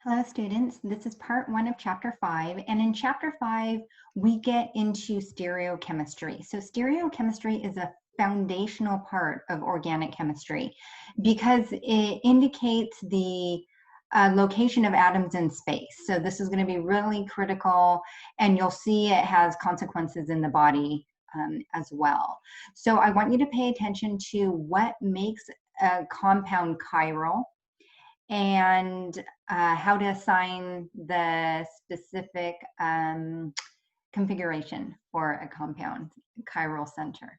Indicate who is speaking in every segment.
Speaker 1: Hello students, this is part 1 of chapter 5, and in chapter 5 we get into stereochemistry. So stereochemistry is a foundational part of organic chemistry because it indicates the location of atoms in space. So this is going to be really critical, and you'll see it has consequences in the body as well. So I want you to pay attention to what makes a compound chiral, and how to assign the specific configuration for a compound chiral center.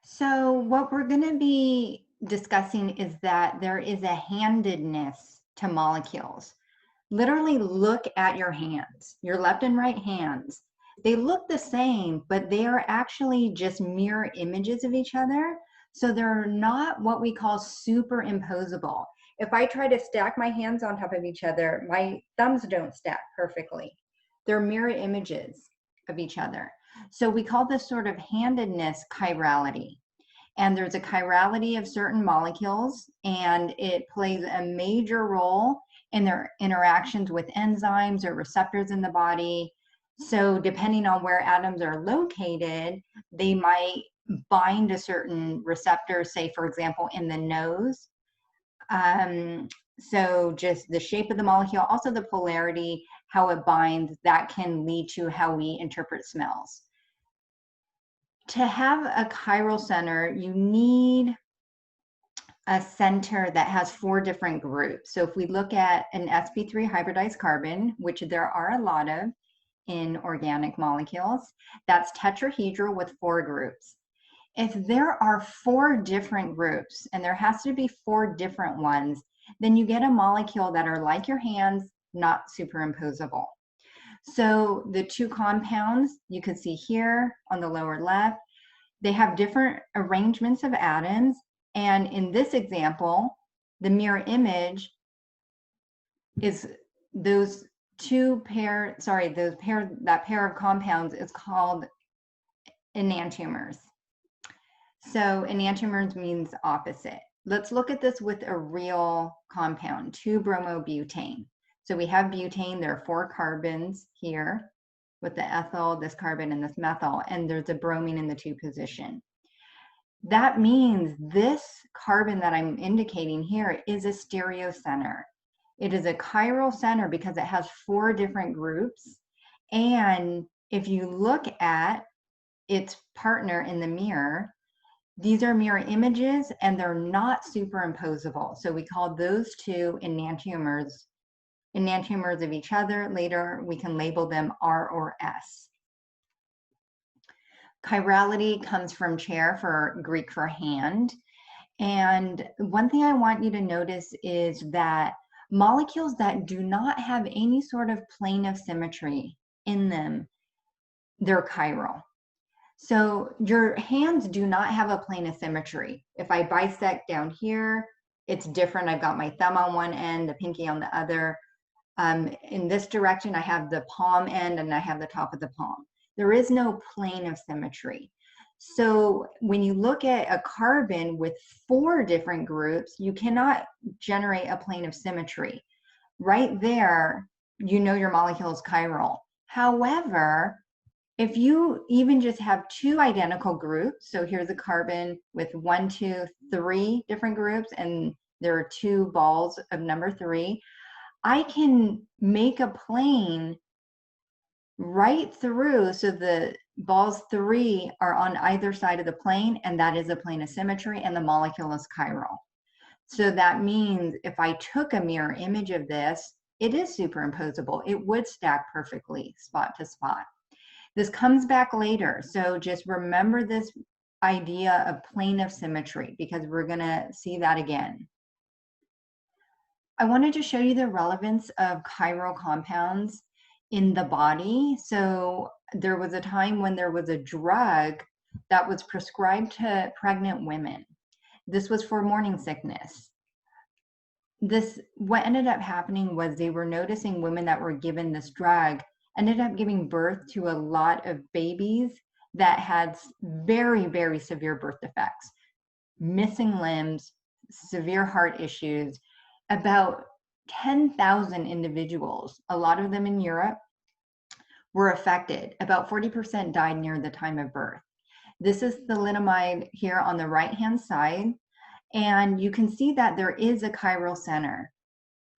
Speaker 1: So what we're going to be discussing is that there is a handedness to molecules. Literally look at your hands, your left and right hands. They look the same, but they are actually just mirror images of each other. So they're not what we call superimposable. If I try to stack my hands on top of each other, my thumbs don't stack perfectly. They're mirror images of each other. So we call this sort of handedness chirality. And there's a chirality of certain molecules, and it plays a major role in their interactions with enzymes or receptors in the body. So depending on where atoms are located, they might bind to certain receptors, say, for example, in the nose. So just the shape of the molecule, also the polarity, how it binds, that can lead to how we interpret smells. To have a chiral center, you need a center that has 4 different groups. So if we look at an sp3 hybridized carbon, which there are a lot of in organic molecules, that's tetrahedral with 4 groups. If there are 4 different groups, and there has to be 4 different ones, then you get a molecule that are like your hands, not superimposable. So the 2 compounds you can see here on the lower left, they have different arrangements of atoms. And in this example, the mirror image is those that pair of compounds is called enantiomers. So enantiomers means opposite. Let's look at this with a real compound, 2-bromobutane. So we have butane, there are 4 carbons here with the ethyl, this carbon, and this methyl, and there's a bromine in the 2 position. That means this carbon that I'm indicating here is a stereocenter. It is a chiral center because it has 4 different groups. And if you look at its partner in the mirror, these are mirror images and they're not superimposable. So we call those 2 enantiomers of each other. Later, we can label them R or S. Chirality comes from chair, for Greek for hand. And one thing I want you to notice is that molecules that do not have any sort of plane of symmetry in them, they're chiral. So your hands do not have a plane of symmetry. If I bisect down here, it's different. I've got my thumb on one end, the pinky on the other. In this direction, I have the palm end and I have the top of the palm. There is no plane of symmetry. So when you look at a carbon with 4 different groups, you cannot generate a plane of symmetry. Right there, you know your molecule is chiral. However, if you even just have 2 identical groups, so here's a carbon with 1, 2, 3 different groups, and there are 2 balls of number 3, I can make a plane right through, so the balls 3 are on either side of the plane, and that is a plane of symmetry, and the molecule is chiral. So that means if I took a mirror image of this, it is superimposable. It would stack perfectly spot to spot. This comes back later, so just remember this idea of plane of symmetry because we're going to see that again. I wanted to show you the relevance of chiral compounds in the body. So there was a time when there was a drug that was prescribed to pregnant women. This was for morning sickness. What ended up happening was they were noticing women that were given this drug ended up giving birth to a lot of babies that had very, very severe birth defects, missing limbs, severe heart issues. About 10,000 individuals, a lot of them in Europe, were affected. About 40% died near the time of birth. This is thalidomide here on the right-hand side, and you can see that there is a chiral center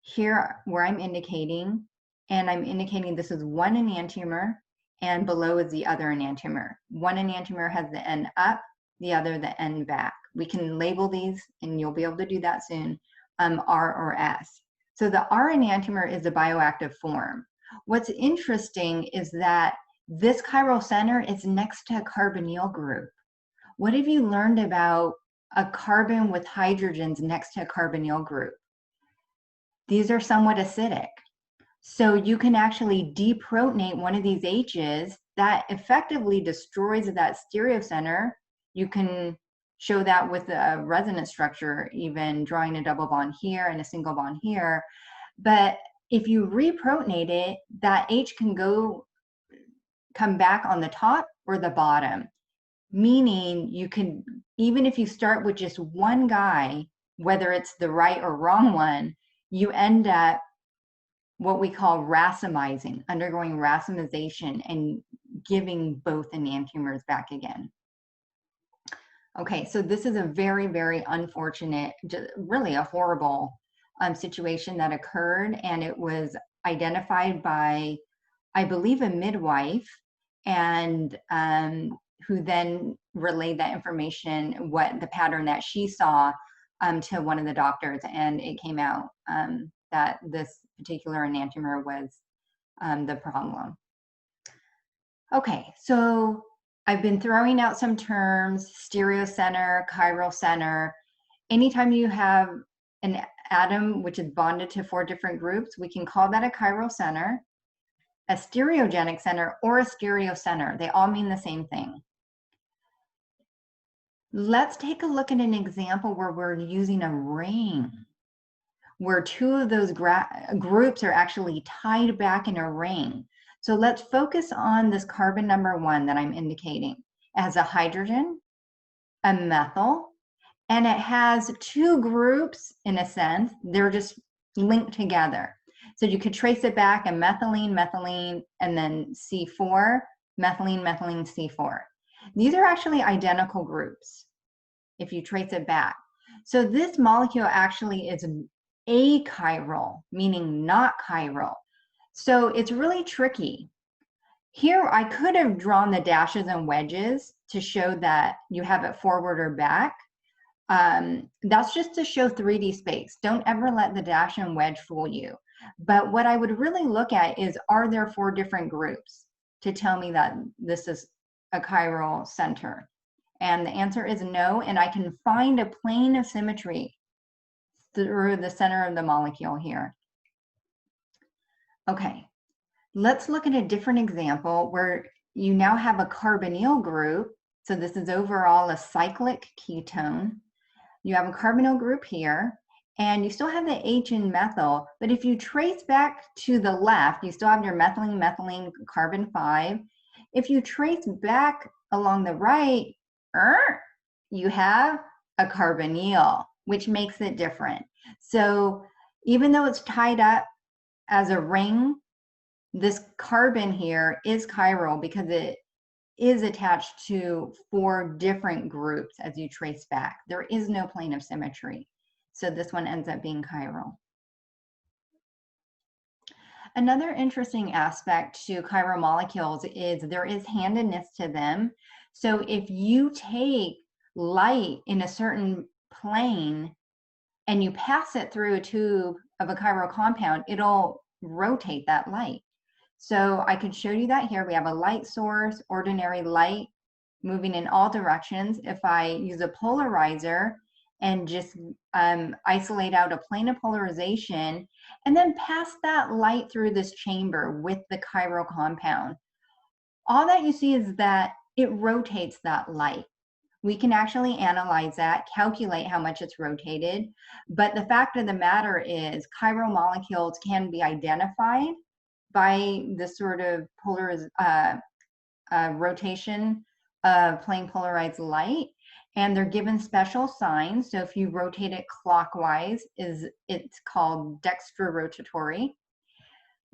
Speaker 1: here where I'm indicating, and I'm indicating this is one enantiomer, and below is the other enantiomer. One enantiomer has the end up, the other the end back. We can label these, and you'll be able to do that soon, R or S. So the R enantiomer is a bioactive form. What's interesting is that this chiral center is next to a carbonyl group. What have you learned about a carbon with hydrogens next to a carbonyl group? These are somewhat acidic. So you can actually deprotonate one of these H's that effectively destroys that stereo center. You can show that with a resonance structure, even drawing a double bond here and a single bond here. But if you reprotonate it, that H can come back on the top or the bottom, meaning you can, even if you start with just one guy, whether it's the right or wrong one, you end up what we call racemizing, undergoing racemization and giving both enantiomers back again. Okay, so this is a very, very unfortunate, really a horrible situation that occurred, and it was identified by, I believe, a midwife, and who then relayed that information, what the pattern that she saw, to one of the doctors, and it came out that this particular enantiomer was the problem. Okay, so I've been throwing out some terms: stereo center, chiral center. Anytime you have an atom which is bonded to 4 different groups, we can call that a chiral center, a stereogenic center, or a stereo center. They all mean the same thing. Let's take a look at an example where we're using a ring, where 2 of those groups are actually tied back in a ring. So let's focus on this carbon number 1 that I'm indicating. It has a hydrogen, a methyl, and it has 2 groups in a sense. They're just linked together. So you could trace it back: a methylene, methylene, and then C4, methylene, methylene, C4. These are actually identical groups if you trace it back. So this molecule actually is achiral, meaning not chiral. So it's really tricky. Here I could have drawn the dashes and wedges to show that you have it forward or back. That's just to show 3D space. Don't ever let the dash and wedge fool you. But what I would really look at is, are there 4 different groups to tell me that this is a chiral center? And the answer is no, and I can find a plane of symmetry through the center of the molecule here. Okay, let's look at a different example where you now have a carbonyl group. So this is overall a cyclic ketone. You have a carbonyl group here, and you still have the H in methyl, but if you trace back to the left, you still have your methylene, methylene, carbon 5. If you trace back along the right, you have a carbonyl, which makes it different. So even though it's tied up as a ring, this carbon here is chiral because it is attached to 4 different groups as you trace back. There is no plane of symmetry. So this one ends up being chiral. Another interesting aspect to chiral molecules is there is handedness to them. So if you take light in a certain plane and you pass it through a tube of a chiral compound, it'll rotate that light. So I could show you that here. We have a light source, ordinary light moving in all directions. If I use a polarizer and just isolate out a plane of polarization and then pass that light through this chamber with the chiral compound, all that you see is that it rotates that light. We can actually analyze that, calculate how much it's rotated, but the fact of the matter is chiral molecules can be identified by this sort of rotation of plain polarized light, and they're given special signs. So if you rotate it clockwise, it's called dextrorotatory.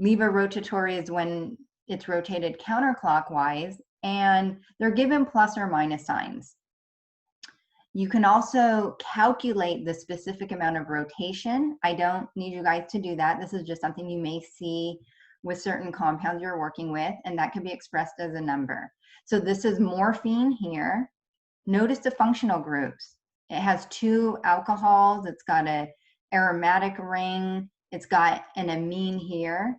Speaker 1: Levorotatory is when it's rotated counterclockwise, and they're given plus or minus signs. You can also calculate the specific amount of rotation. I don't need you guys to do that. This is just something you may see with certain compounds you're working with, and that can be expressed as a number. So this is morphine here. Notice the functional groups. It has 2 alcohols. It's got an aromatic ring. It's got an amine here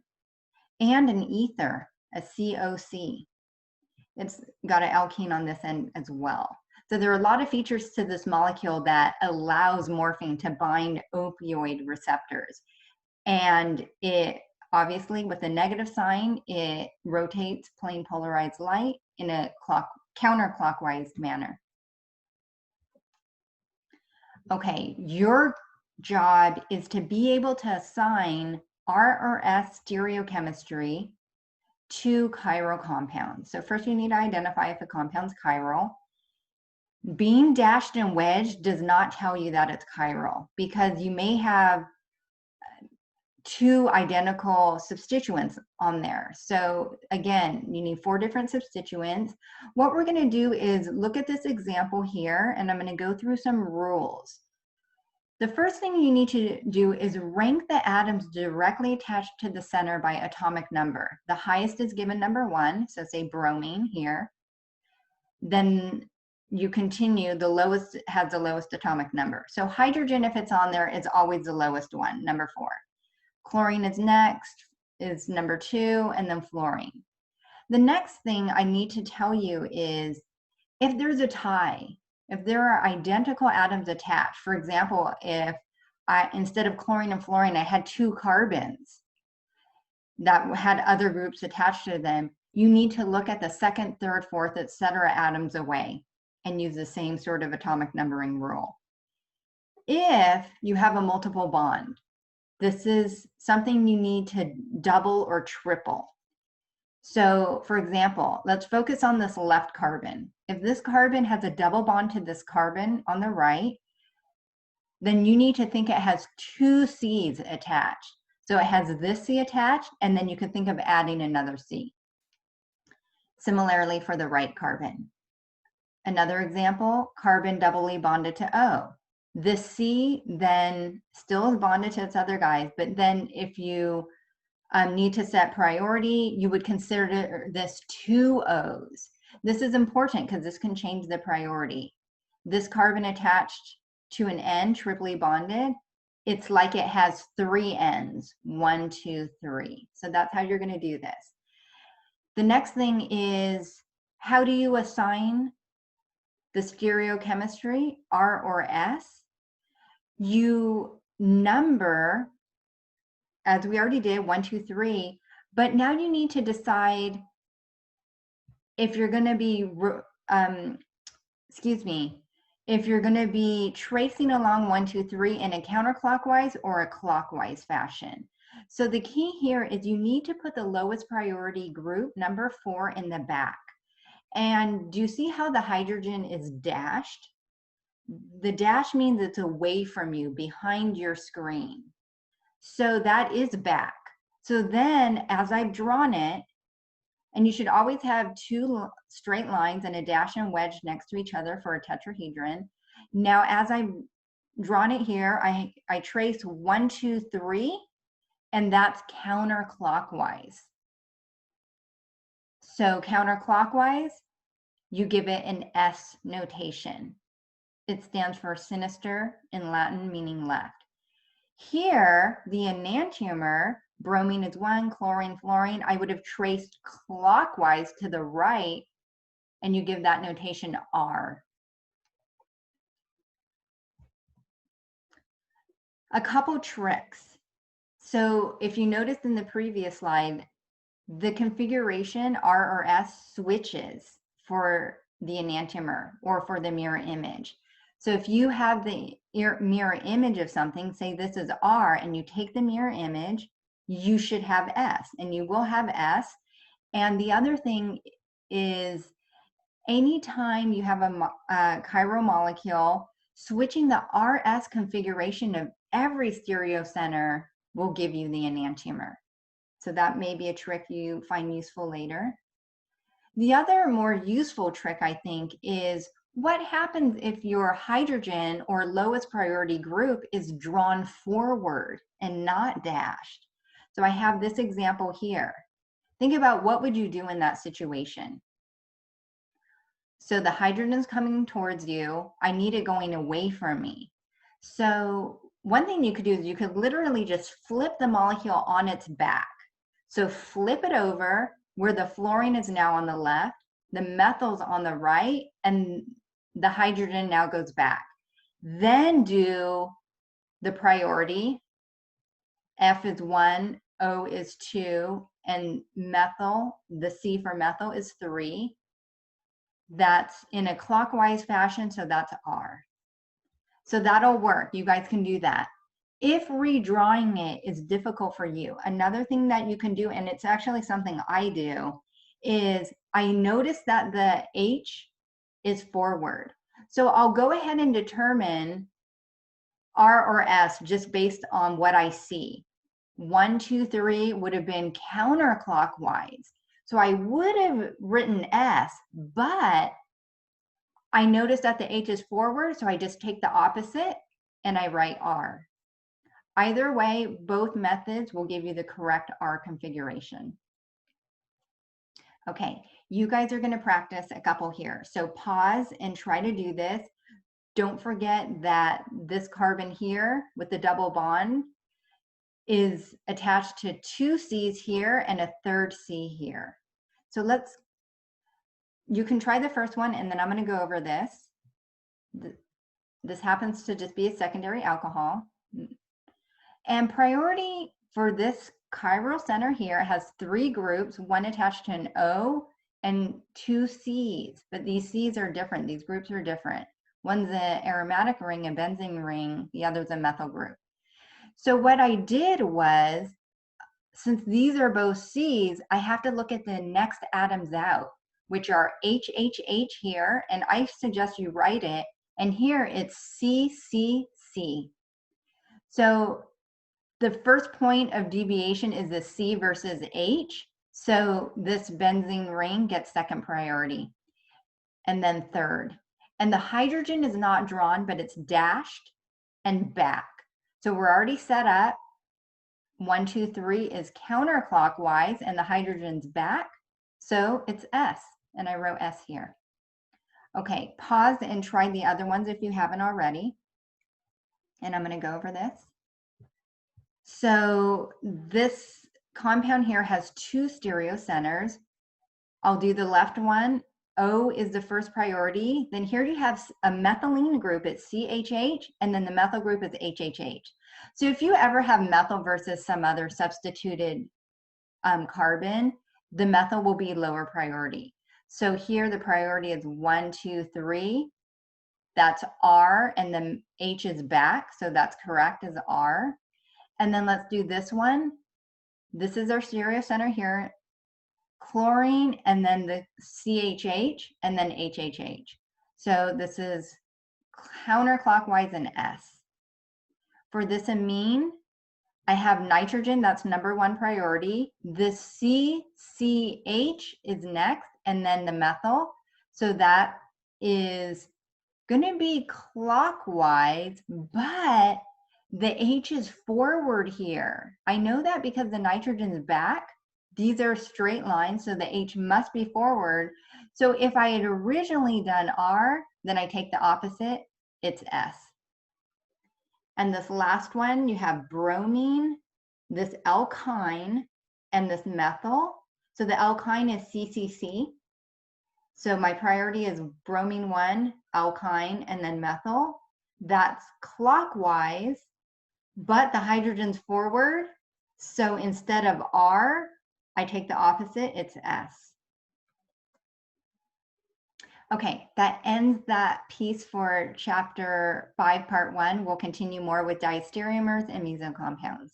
Speaker 1: and an ether, a COC. It's got an alkene on this end as well. So there are a lot of features to this molecule that allows morphine to bind opioid receptors. And it obviously, with a negative sign, it rotates plain polarized light in a counterclockwise manner. Okay, your job is to be able to assign R or S stereochemistry to chiral compounds. So first you need to identify if a compound's chiral. Being dashed and wedged does not tell you that it's chiral, because you may have 2 identical substituents on there. So again, you need 4 different substituents. What we're going to do is look at this example here, and I'm going to go through some rules. The first thing you need to do is rank the atoms directly attached to the center by atomic number. The highest is given number 1, so say bromine here. Then you continue, the lowest has the lowest atomic number. So hydrogen, if it's on there, is always the lowest one, number 4. Chlorine is next, is number 2, and then fluorine. The next thing I need to tell you is if there's a tie, if there are identical atoms attached, for example, if instead of chlorine and fluorine, I had 2 carbons that had other groups attached to them, you need to look at the 2nd, 3rd, 4th, etc. atoms away and use the same sort of atomic numbering rule. If you have a multiple bond, this is something you need to double or triple. So for example, let's focus on this left carbon. If this carbon has a double bond to this carbon on the right, then you need to think it has 2 C's attached. So it has this C attached, and then you can think of adding another C. Similarly for the right carbon. Another example, carbon doubly bonded to O. This C then still is bonded to its other guys, but then if you need to set priority, you would consider this 2 O's. This is important because this can change the priority. This carbon attached to an N, triply bonded, it's like it has 3 N's, 1, 2, 3. So that's how you're going to do this. The next thing is, how do you assign the stereochemistry, R or S? You number, as we already did, 1, 2, 3, but now you need to decide if you're going to be, if you're going to be tracing along 1, 2, 3 in a counterclockwise or a clockwise fashion. So the key here is you need to put the lowest priority group, number 4, in the back. And do you see how the hydrogen is dashed? The dash means it's away from you, behind your screen. So that is back. So then as I've drawn it, and you should always have 2 straight lines and a dash and wedge next to each other for a tetrahedron. Now, as I've drawn it here, I trace 1, 2, 3, and that's counterclockwise. So counterclockwise, you give it an S notation. It stands for sinister in Latin, meaning left. Here, the enantiomer, bromine is 1, chlorine, fluorine, I would have traced clockwise to the right, and you give that notation R. A couple tricks. So if you noticed in the previous slide, the configuration R or S switches for the enantiomer or for the mirror image. So if you have the mirror image of something, say this is R, and you take the mirror image, you should have S, and you will have S. And the other thing is anytime you have a chiral molecule, switching the RS configuration of every stereocenter will give you the enantiomer. So that may be a trick you find useful later. The other more useful trick, I think, is what happens if your hydrogen or lowest priority group is drawn forward and not dashed. So I have this example here. Think about what would you do in that situation. So the hydrogen's coming towards you. I need it going away from me. So one thing you could do is you could literally just flip the molecule on its back. So flip it over where the fluorine is now on the left, the methyl's on the right, and the hydrogen now goes back. Then do the priority. F is 1, O is 2, and methyl, the C for methyl is 3. That's in a clockwise fashion, so that's R. So that'll work. You guys can do that. If redrawing it is difficult for you, another thing that you can do, and it's actually something I do, is I notice that the H is forward. So I'll go ahead and determine R or S just based on what I see. 1, 2, 3 would have been counterclockwise. So I would have written S, but I noticed that the H is forward, so I just take the opposite and I write R. Either way, both methods will give you the correct R configuration. Okay, you guys are going to practice a couple here. So pause and try to do this. Don't forget that this carbon here with the double bond is attached to 2 C's here and a 3rd C here. So you can try the first one and then I'm going to go over this. This happens to just be a secondary alcohol. And priority for this chiral center here has 3 groups, one attached to an O and 2 C's, but these C's are different. These groups are different. One's an aromatic ring, a benzene ring, the other's a methyl group. So what I did was, since these are both C's, I have to look at the next atoms out, which are HHH here, and I suggest you write it, and here it's CCC. So the first point of deviation is the C versus H, so this benzene ring gets 2nd priority, and then 3rd. And the hydrogen is not drawn, but it's dashed and back. So we're already set up. 1, 2, 3 is counterclockwise and the hydrogen's back. So it's S, and I wrote S here. Okay, pause and try the other ones if you haven't already. And I'm going to go over this. So this compound here has 2 stereocenters. I'll do the left one. O is the first priority. Then here you have a methylene group, it's CHH, and then the methyl group is HHH. So if you ever have methyl versus some other substituted carbon, the methyl will be lower priority. So here the priority is 1, 2, 3. That's R, and then H is back, so that's correct as R. And then let's do this one. This is our stereocenter here. Chlorine, and then the CHH, and then HHH. So this is counterclockwise in S. For this amine, I have nitrogen, that's number 1 priority. The CCH is next, and then the methyl. So that is going to be clockwise, but the H is forward here. I know that because the nitrogen is back. These are straight lines, so the H must be forward. So if I had originally done R, then I take the opposite, it's S. And this last one, you have bromine, this alkyne, and this methyl. So the alkyne is CCC. So my priority is bromine 1, alkyne, and then methyl. That's clockwise, but the hydrogen's forward. So instead of R, I take the opposite, it's S. Okay, that ends that piece for chapter 5, part 1. We'll continue more with diastereomers and mesocompounds.